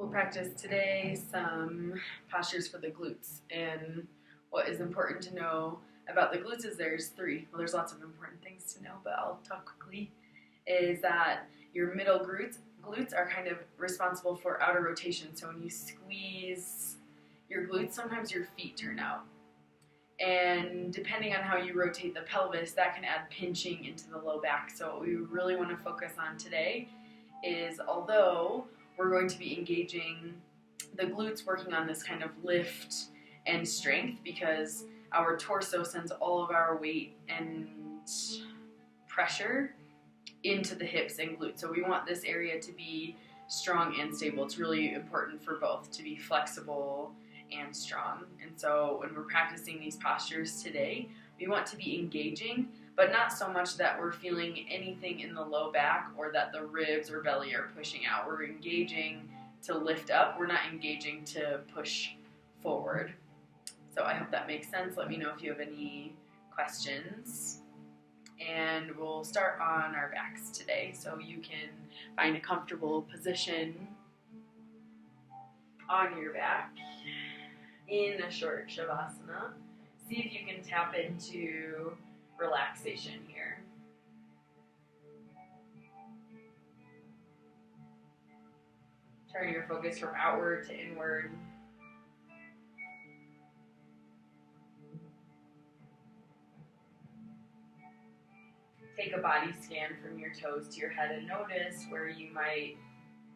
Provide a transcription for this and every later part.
We'll practice today some postures for the glutes. And what is important to know about the glutes is there's three. Well, there's lots of important things to know, but I'll talk quickly. Is that your middle glutes are kind of responsible for outer rotation. So when you squeeze your glutes, sometimes your feet turn out. And depending on how you rotate the pelvis, that can add pinching into the low back. So what we really want to focus on today is, although we're going to be engaging the glutes, working on this kind of lift and strength, because our torso sends all of our weight and pressure into the hips and glutes. So we want this area to be strong and stable. It's really important for both to be flexible and strong. And so when we're practicing these postures today, we want to be engaging, but not so much that we're feeling anything in the low back or that the ribs or belly are pushing out. We're engaging to lift up. We're not engaging to push forward. So I hope that makes sense. Let me know if you have any questions. And we'll start on our backs today. So you can find a comfortable position on your back in a short shavasana. See if you can tap into relaxation here. Turn your focus from outward to inward. Take a body scan from your toes to your head and notice where you might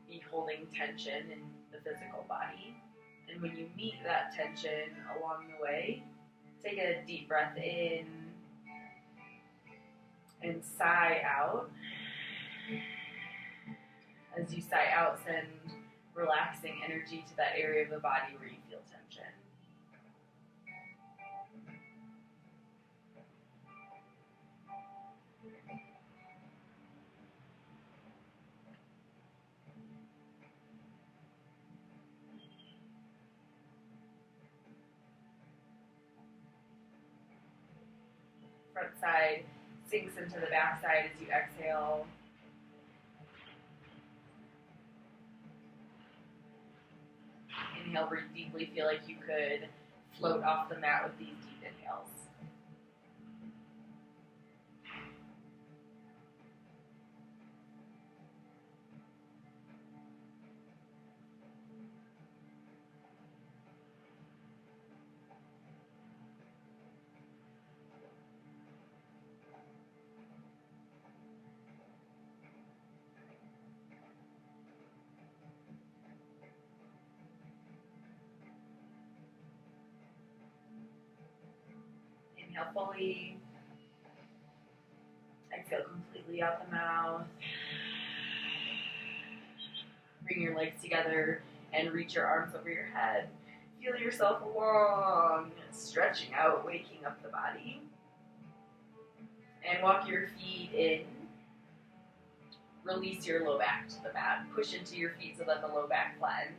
be holding tension in the physical body. And when you meet that tension along the way, take a deep breath in and sigh out. As you sigh out, send relaxing energy to that area of the body where you feel tension. Front side sinks into the back side as you exhale. Inhale, breathe deeply. Feel like you could float off the mat with these deep inhales. Inhale fully. Exhale completely out the mouth. Bring your legs together and reach your arms over your head. Feel yourself long, stretching out, waking up the body. And walk your feet in. Release your low back to the mat. Push into your feet so that the low back flattens.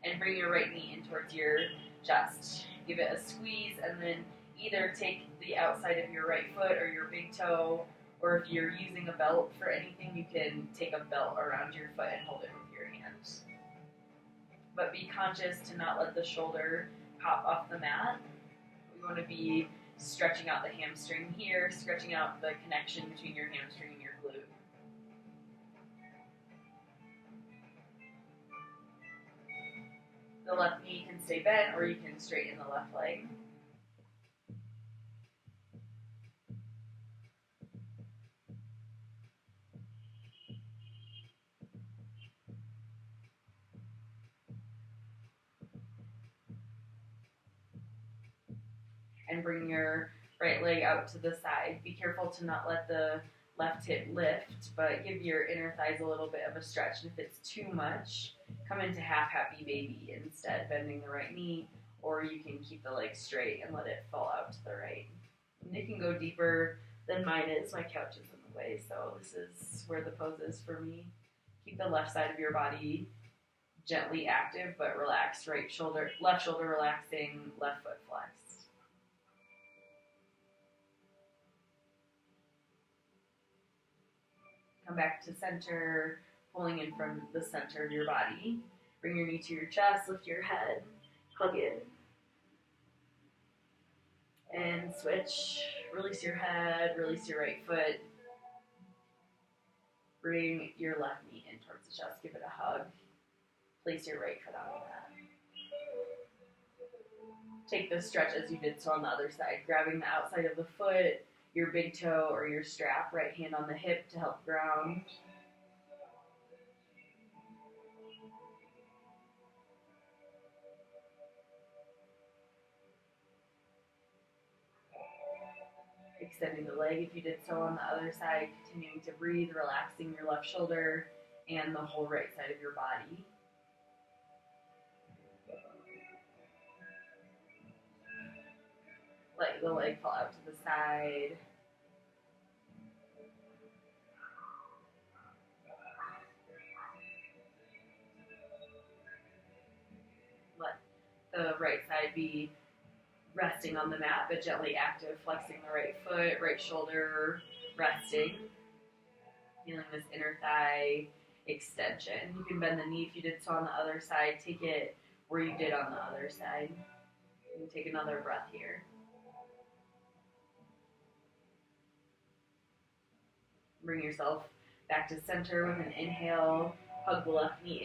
And bring your right knee in towards your chest. Give it a squeeze and then either take the outside of your right foot or your big toe, or if you're using a belt for anything, you can take a belt around your foot and hold it with your hands. But be conscious to not let the shoulder pop off the mat. We want to be stretching out the hamstring here, stretching out the connection between your hamstring and your glute. The left knee can stay bent, or you can straighten the left leg. And bring your right leg out to the side. Be careful to not let the left hip lift, but give your inner thighs a little bit of a stretch. And if it's too much, come into half happy baby instead, bending the right knee, or you can keep the leg straight and let it fall out to the right. And it can go deeper than mine is. My couch is in the way, so this is where the pose is for me. Keep the left side of your body gently active, but relaxed. Left shoulder relaxing, left foot flexed. Come back to center, pulling in from the center of your body. Bring your knee to your chest, lift your head, hug in. And switch. Release your head, release your right foot. Bring your left knee in towards the chest, give it a hug. Place your right foot on the mat. Take this stretch as you did so on the other side, grabbing the outside of the foot, your big toe or your strap, right hand on the hip to help ground. Extending the leg if you did so on the other side, continuing to breathe, relaxing your left shoulder and the whole right side of your body. Let the leg fall out to the side. Let the right side be resting on the mat, but gently active, flexing the right foot, right shoulder, resting. Feeling this inner thigh extension. You can bend the knee if you did so on the other side. Take it where you did on the other side. And take another breath here. Bring yourself back to center with an inhale. Hug the left knee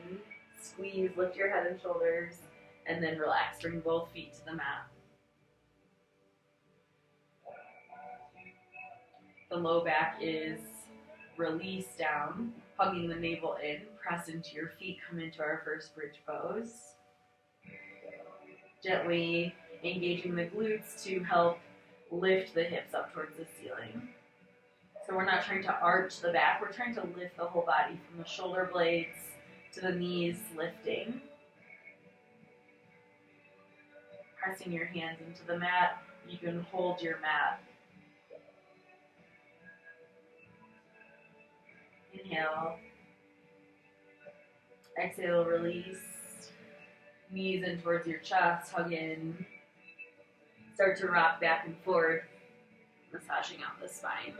in. Squeeze, lift your head and shoulders. And then relax. Bring both feet to the mat. The low back is released down. Hugging the navel in. Press into your feet. Come into our first bridge pose. Gently engaging the glutes to help lift the hips up towards the ceiling. So we're not trying to arch the back, we're trying to lift the whole body from the shoulder blades to the knees, lifting. Pressing your hands into the mat, you can hold your mat. Inhale. Exhale, release. Knees in towards your chest, hug in. Start to rock back and forth, massaging out the spine.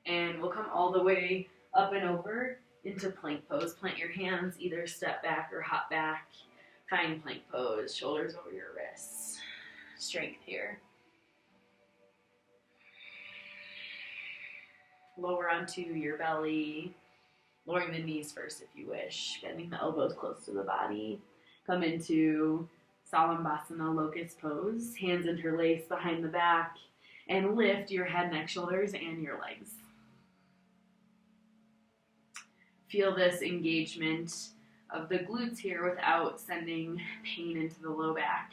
And we'll come all the way up and over into plank pose. Plant your hands, either step back or hop back. Find plank pose, shoulders over your wrists. Strength here. Lower onto your belly. Lowering the knees first if you wish. Bending the elbows close to the body. Come into Salambhasana locust pose. Hands interlace behind the back. And lift your head, neck, shoulders, and your legs. Feel this engagement of the glutes here without sending pain into the low back.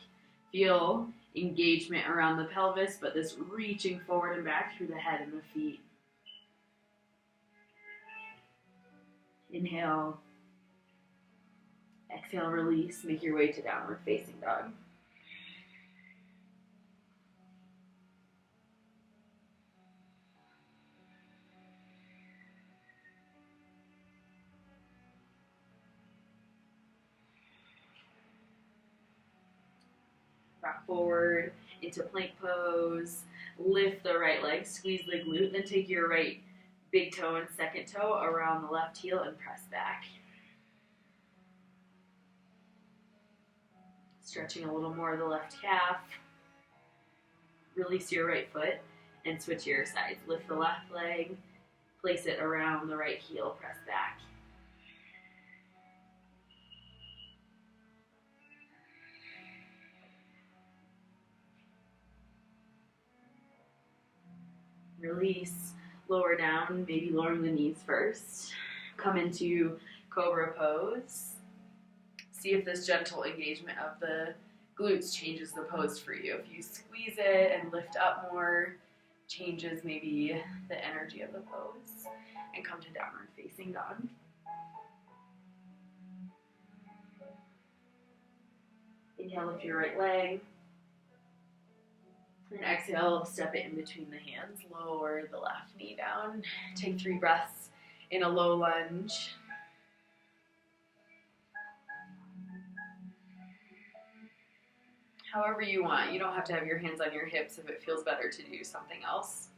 Feel engagement around the pelvis, but this reaching forward and back through the head and the feet. Inhale. Exhale, release. Make your way to downward facing dog. Rock forward into plank pose. Lift the right leg, squeeze the glute, then take your right big toe and second toe around the left heel and press back. Stretching a little more of the left calf. Release your right foot and switch your sides. Lift the left leg, place it around the right heel, press back. Release, lower down, maybe lowering the knees first. Come into cobra pose. See if this gentle engagement of the glutes changes the pose for you. If you squeeze it and lift up more, changes maybe the energy of the pose. And come to downward facing dog. Inhale, lift your right leg. And exhale, step it in between the hands. Lower the left knee down. Take 3 breaths in a low lunge. however you want. You don't have to have your hands on your hips if it feels better to do something else.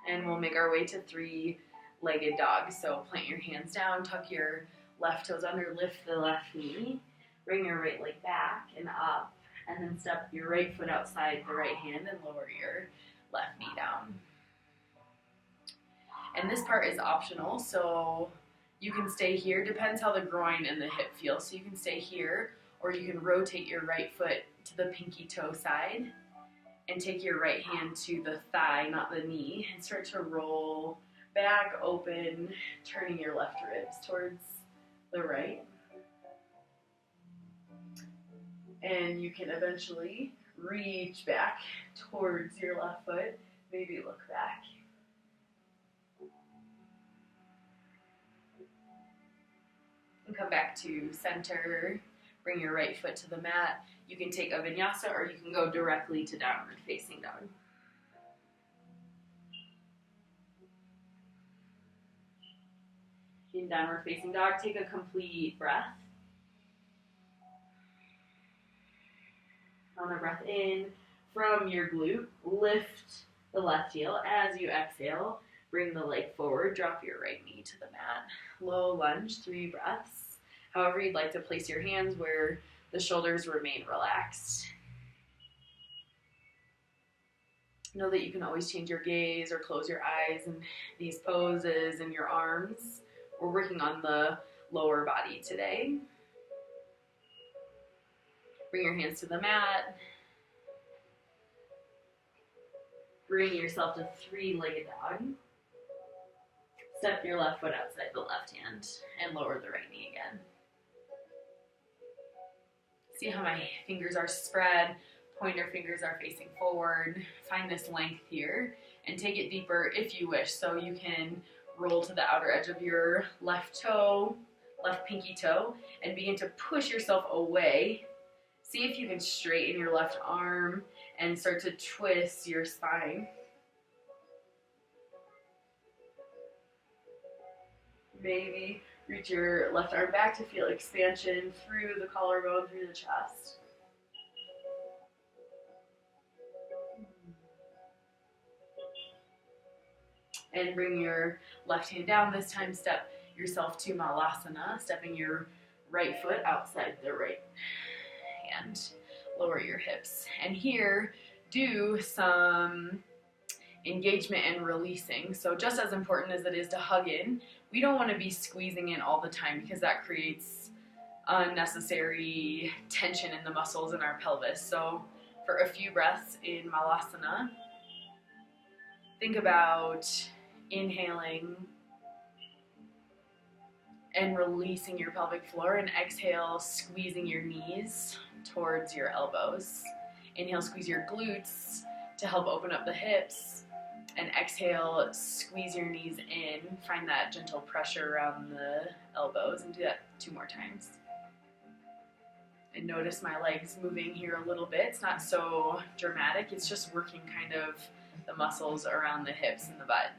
And we'll make our way to three-legged dog. So plant your hands down, tuck your left toes under, lift the left knee, bring your right leg back and up, and then step your right foot outside the right hand and lower your left knee down. And this part is optional, so you can stay here. Depends how the groin and the hip feel. So you can stay here, or you can rotate your right foot to the pinky toe side and take your right hand to the thigh, not the knee, and start to roll back, open, turning your left ribs towards the right. And you can eventually reach back towards your left foot, maybe look back. And come back to center, bring your right foot to the mat. You can take a vinyasa or you can go directly to downward facing dog. In downward facing dog, take a complete breath. On the breath in, from your glute, lift the left heel. As you exhale, bring the leg forward, drop your right knee to the mat. Low lunge, 3 breaths. However you'd like to place your hands where the shoulders remain relaxed. Know that you can always change your gaze or close your eyes in these poses and your arms. We're working on the lower body today. Bring your hands to the mat. Bring yourself to 3-legged dog. Step your left foot outside the left hand and lower the right knee again. See how my fingers are spread, pointer fingers are facing forward. Find this length here and take it deeper if you wish. So you can roll to the outer edge of your left toe, left pinky toe, and begin to push yourself away. See if you can straighten your left arm and start to twist your spine. Maybe reach your left arm back to feel expansion through the collarbone, through the chest. And bring your left hand down. This time step yourself to Malasana, stepping your right foot outside the right hand. Lower your hips. And here, do some engagement and releasing. So just as important as it is to hug in, we don't want to be squeezing in all the time because that creates unnecessary tension in the muscles in our pelvis. So for a few breaths in Malasana, think about inhaling and releasing your pelvic floor, and exhale, squeezing your knees towards your elbows. Inhale, squeeze your glutes to help open up the hips, and exhale, squeeze your knees in. Find that gentle pressure around the elbows, and do that 2 more times. And notice my legs moving here a little bit. It's not so dramatic, it's just working kind of the muscles around the hips and the butt.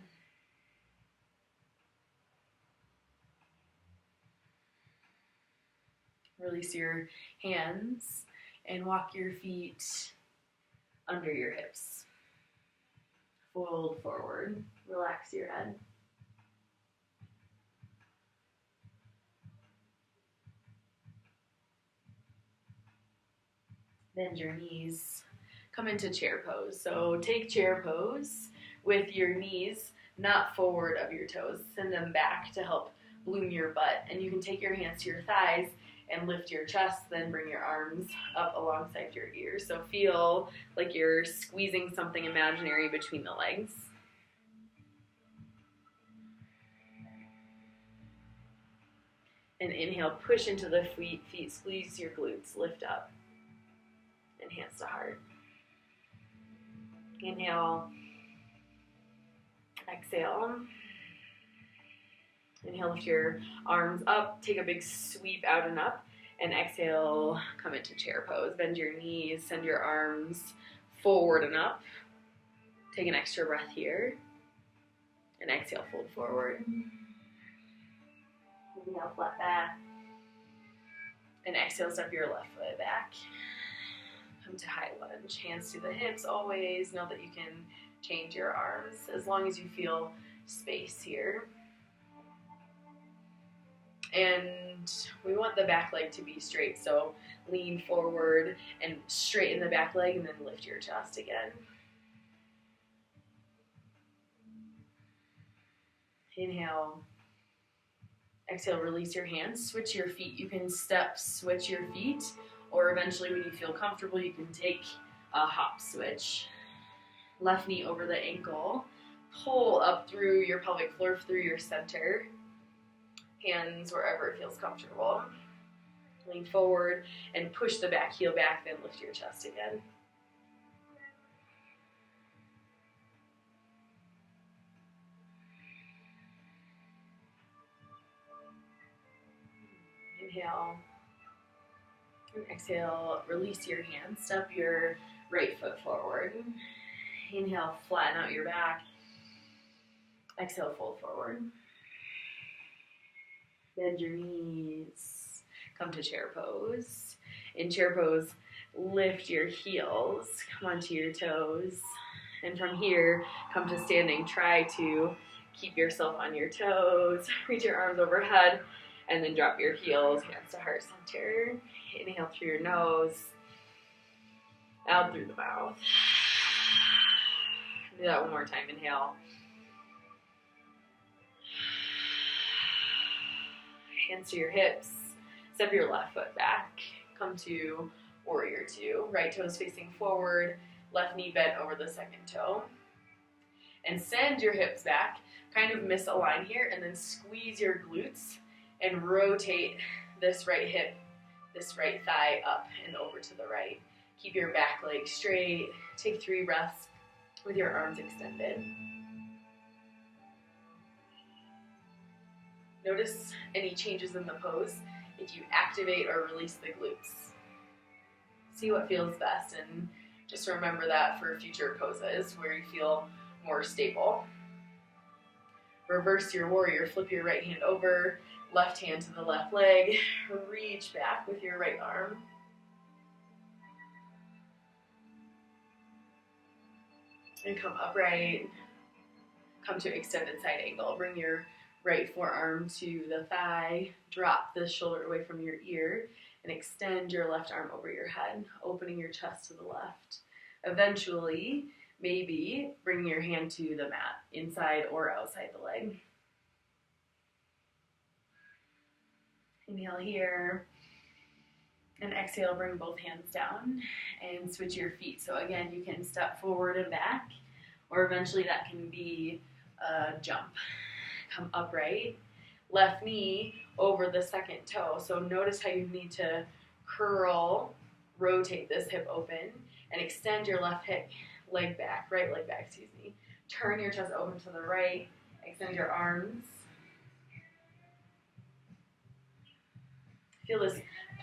Release your hands and walk your feet under your hips. Fold forward, relax your head. Bend your knees, come into chair pose. So take chair pose with your knees not forward of your toes. Send them back to help bloom your butt. And you can take your hands to your thighs and lift your chest, then bring your arms up alongside your ears. So feel like you're squeezing something imaginary between the legs. And inhale, push into the feet, squeeze your glutes, lift up, and hands to heart. Inhale, exhale. Inhale, lift your arms up, take a big sweep out and up, and exhale, come into chair pose. Bend your knees, send your arms forward and up. Take an extra breath here, and exhale, fold forward. Inhale, flat back. And exhale, step your left foot back. Come to high lunge. Hands to the hips always. Know that you can change your arms as long as you feel space here. And we want the back leg to be straight, so lean forward and straighten the back leg and then lift your chest again. Inhale. Exhale, release your hands, switch your feet. You can step, switch your feet, or eventually when you feel comfortable, you can take a hop switch. Left knee over the ankle. Pull up through your pelvic floor, through your center. Hands wherever it feels comfortable. Lean forward and push the back heel back, then lift your chest again. Inhale. And exhale, release your hands. Step your right foot forward. Inhale, flatten out your back. Exhale, fold forward. Bend your knees. Come to chair pose. In chair pose, lift your heels. Come onto your toes. And from here, come to standing. Try to keep yourself on your toes. Reach your arms overhead. And then drop your heels, hands to heart center. Inhale through your nose. Out through the mouth. Do that one more time. Inhale. Hands to your hips. Step your left foot back. Come to warrior two. Right toes facing forward. Left knee bent over the second toe. And send your hips back. Kind of misalign here. And then squeeze your glutes. And rotate this right hip, this right thigh up and over to the right. Keep your back leg straight. Take 3 breaths with your arms extended. Notice any changes in the pose if you activate or release the glutes. See what feels best, and just remember that for future poses where you feel more stable. Reverse your warrior, flip your right hand over, left hand to the left leg, reach back with your right arm. And come upright, come to extended side angle. Bring your right forearm to the thigh, drop the shoulder away from your ear, and extend your left arm over your head, opening your chest to the left. Eventually, maybe bring your hand to the mat, inside or outside the leg. Inhale here, and exhale, bring both hands down, and switch your feet. So again, you can step forward and back, or eventually that can be a jump. Come upright, left knee over the second toe. So notice how you need to curl, rotate this hip open, and extend your left hip, leg back, right leg back, excuse me. Turn your chest over to the right, extend your arms. Feel this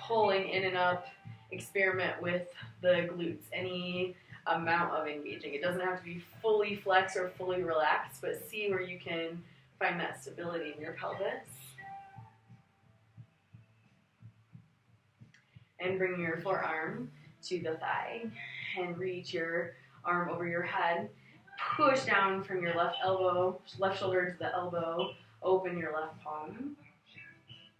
pulling in and up. Experiment with the glutes, any amount of engaging. It doesn't have to be fully flexed or fully relaxed, but see where you can find that stability in your pelvis. And bring your forearm to the thigh and reach your arm over your head. Push down from your left elbow, left shoulder to the elbow. Open your left palm.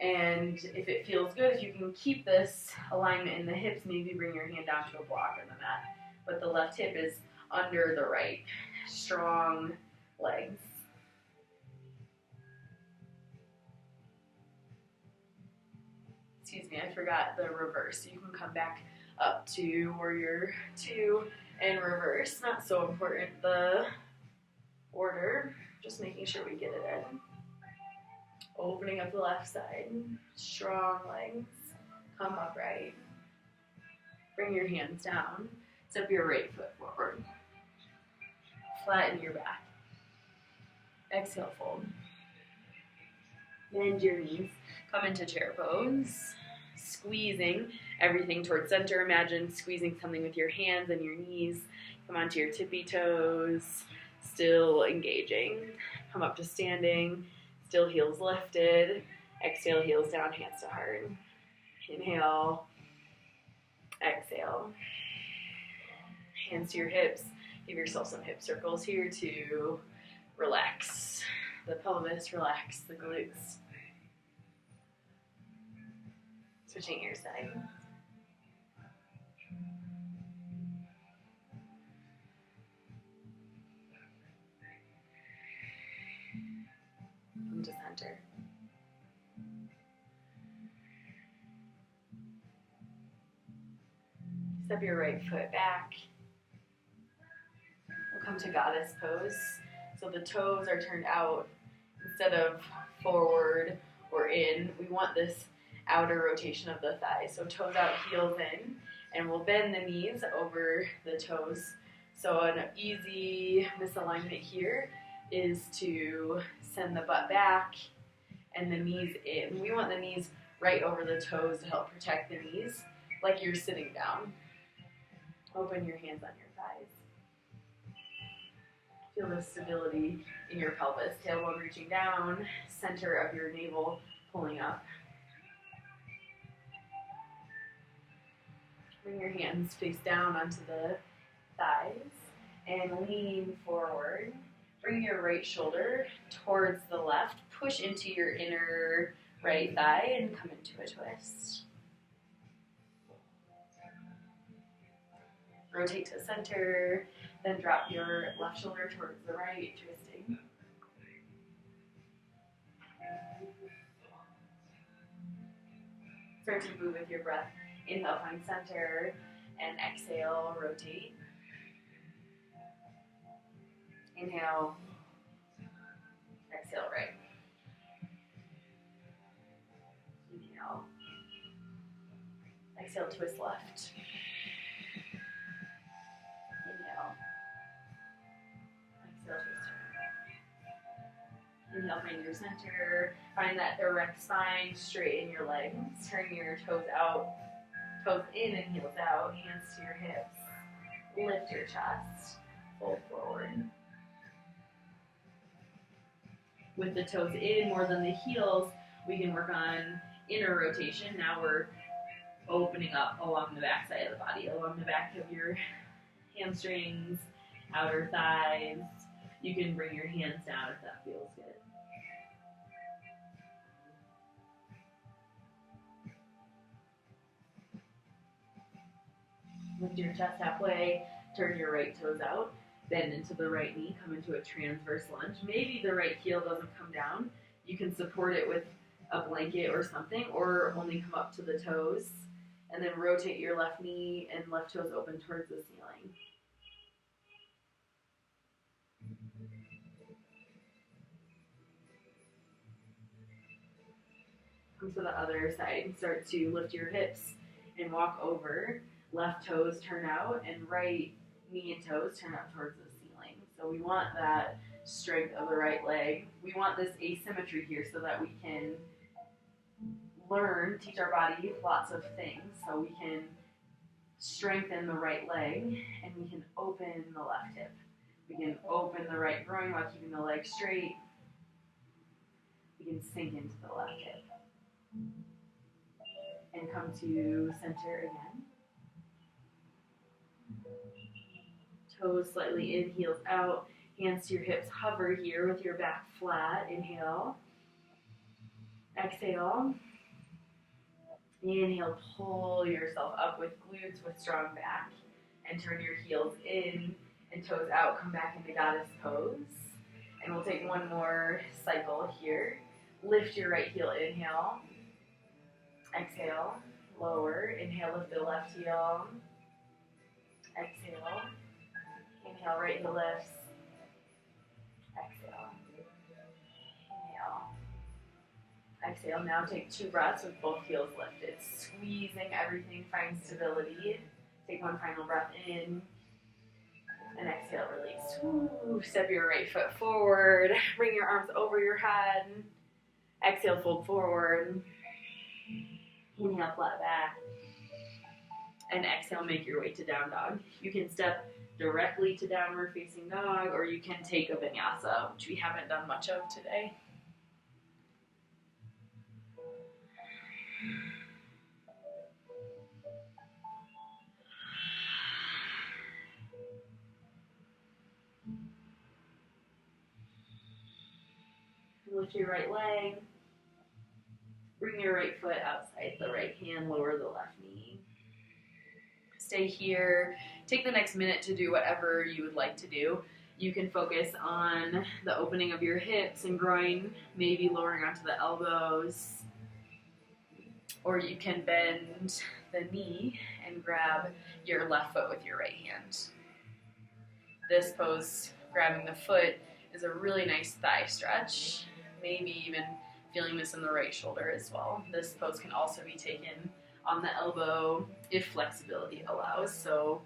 And if it feels good, if you can keep this alignment in the hips, maybe bring your hand down to a block on the mat. But the left hip is under the right. Strong legs. Excuse me, I forgot the reverse. So you can come back up to warrior two and reverse. Not so important, the order. Just making sure we get it in. Opening up the left side, strong legs, come upright. Bring your hands down, step your right foot forward. Flatten your back. Exhale, fold. Bend your knees, come into chair pose. Squeezing everything towards center. Imagine squeezing something with your hands and your knees. Come onto your tippy toes, still engaging. Come up to standing. Still heels lifted, Exhale, heels down, hands to heart. Inhale, exhale. Hands to your hips. Give yourself some hip circles here to relax the pelvis, relax the glutes. Switching ear side. Come to center. Step your right foot back. We'll come to goddess pose. So the toes are turned out instead of forward or in. We want this outer rotation of the thighs. So toes out, heels in, and we'll bend the knees over the toes. So an easy misalignment here is to send the butt back and the knees in. We want the knees right over the toes to help protect the knees, like you're sitting down. Open your hands on your thighs. Feel the stability in your pelvis. Tailbone reaching down, center of your navel pulling up. Bring your hands face down onto the thighs and lean forward. Bring your right shoulder towards the left. Push into your inner right thigh and come into a twist. Rotate to center, then drop your left shoulder towards the right, twisting. Start to move with your breath. Inhale, find center, and exhale, rotate. Inhale, exhale, right. Inhale, exhale, twist left. Inhale, find your center. Find that erect spine, straighten your legs. Turn your toes out, toes in and heels out. Hands to your hips. Lift your chest. Fold forward. With the toes in more than the heels, we can work on inner rotation. Now we're opening up along the back side of the body, along the back of your hamstrings, outer thighs. You can bring your hands down if that feels good. Lift your chest halfway, turn your right toes out, bend into the right knee, come into a transverse lunge. Maybe the right heel doesn't come down. You can support it with a blanket or something, or only come up to the toes, and then rotate your left knee and left toes open towards the ceiling. Come to the other side. Start to lift your hips and walk over. Left toes turn out and right knee and toes turn out towards the ceiling. So we want that strength of the right leg. We want this asymmetry here so that we can learn, teach our body lots of things. So we can strengthen the right leg and we can open the left hip. We can open the right groin while keeping the leg straight. We can sink into the left hip. And come to center again. Toes slightly in, heels out. Hands to your hips. Hover here with your back flat. Inhale. Exhale. Inhale, pull yourself up with glutes with strong back. And turn your heels in and toes out. Come back into goddess pose. And we'll take one more cycle here. Lift your right heel. Inhale. Exhale. Lower. Inhale, lift the left heel. Exhale. Inhale, right heel lifts. Exhale. Inhale. Exhale. Now take 2 breaths with both heels lifted. Squeezing everything, find stability. Take one final breath in. And exhale, release. Woo. Step your right foot forward. Bring your arms over your head. Exhale, fold forward. Inhale, flat back. And exhale, make your way to down dog. You can step directly to downward facing dog, or you can take a vinyasa, which we haven't done much of today. Lift your right leg. Bring your right foot outside the right hand, lower the left knee. Stay here. Take the next minute to do whatever you would like to do. You can focus on the opening of your hips and groin, maybe lowering onto the elbows. Or you can bend the knee and grab your left foot with your right hand. This pose, grabbing the foot, is a really nice thigh stretch. Maybe even feeling this in the right shoulder as well. This pose can also be taken on the elbow if flexibility allows. So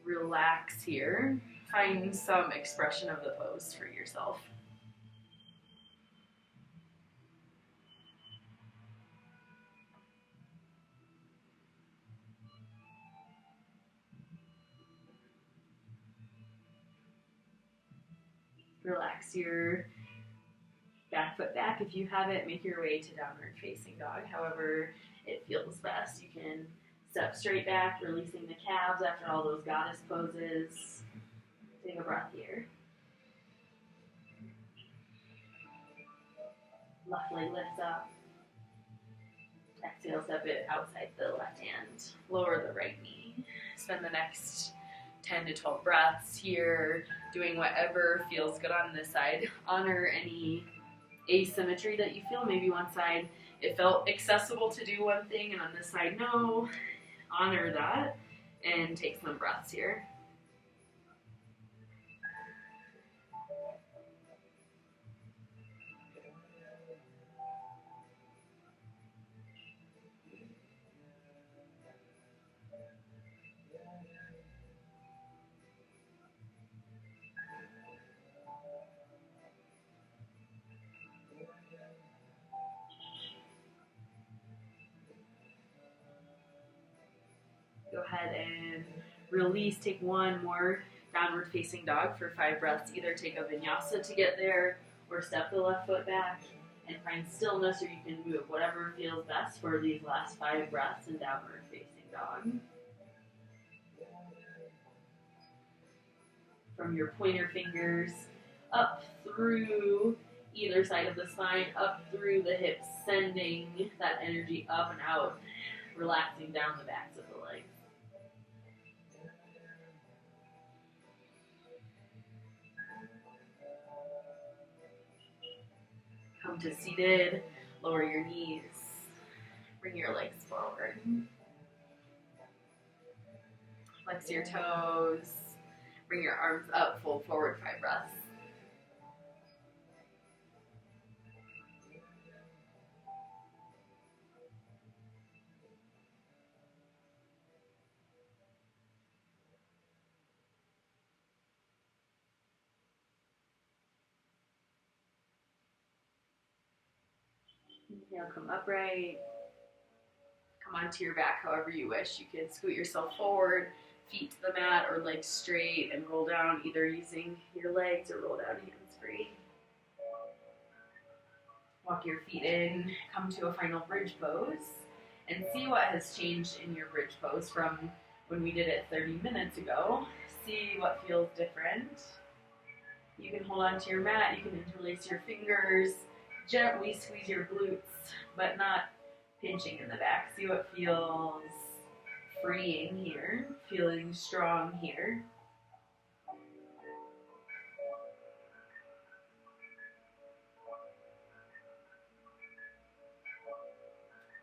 relax here. Find some expression of the pose for yourself. Relax your back foot back. If you have it, make your way to downward facing dog. However it feels best. You can step straight back, releasing the calves after all those goddess poses. Take a breath here. Left leg lifts up. Exhale, step it outside the left hand. Lower the right knee. Spend the next 10 to 12 breaths here, doing whatever feels good on this side. Honor any asymmetry that you feel. Maybe one side it felt accessible to do one thing, and on this side, no. Honor that, and take some breaths here. Go ahead and release. Take one more downward facing dog for 5 breaths. Either take a vinyasa to get there or step the left foot back and find stillness, or you can move. Whatever feels best for these last 5 breaths in downward facing dog. From your pointer fingers up through either side of the spine, up through the hips, sending that energy up and out, relaxing down the backs of the legs. Come to seated, lower your knees, bring your legs forward. Flex your toes, bring your arms up, fold forward, 5 breaths. Inhale, come upright. Come onto your back however you wish. You can scoot yourself forward, feet to the mat, or legs straight and roll down, either using your legs or roll down hands free. Walk your feet in, come to a final bridge pose, and see what has changed in your bridge pose from when we did it 30 minutes ago. See what feels different. You can hold on to your mat, you can interlace your fingers, gently squeeze your glutes, but not pinching in the back. See what feels freeing here, feeling strong here.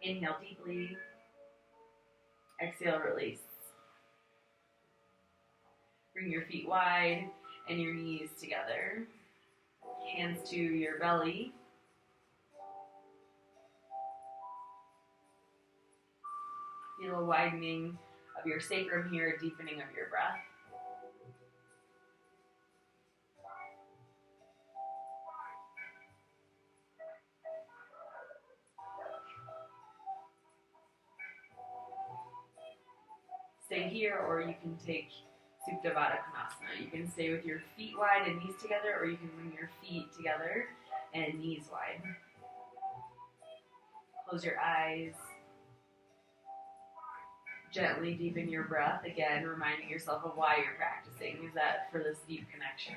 Inhale deeply. Exhale, release. Bring your feet wide and your knees together. Hands to your belly. Feel a widening of your sacrum here, deepening of your breath. Stay here, or you can take Supta Baddha Konasana. You can stay with your feet wide and knees together, or you can bring your feet together and knees wide. Close your eyes. Gently deepen your breath. Again, reminding yourself of why you're practicing. Is that for this deep connection?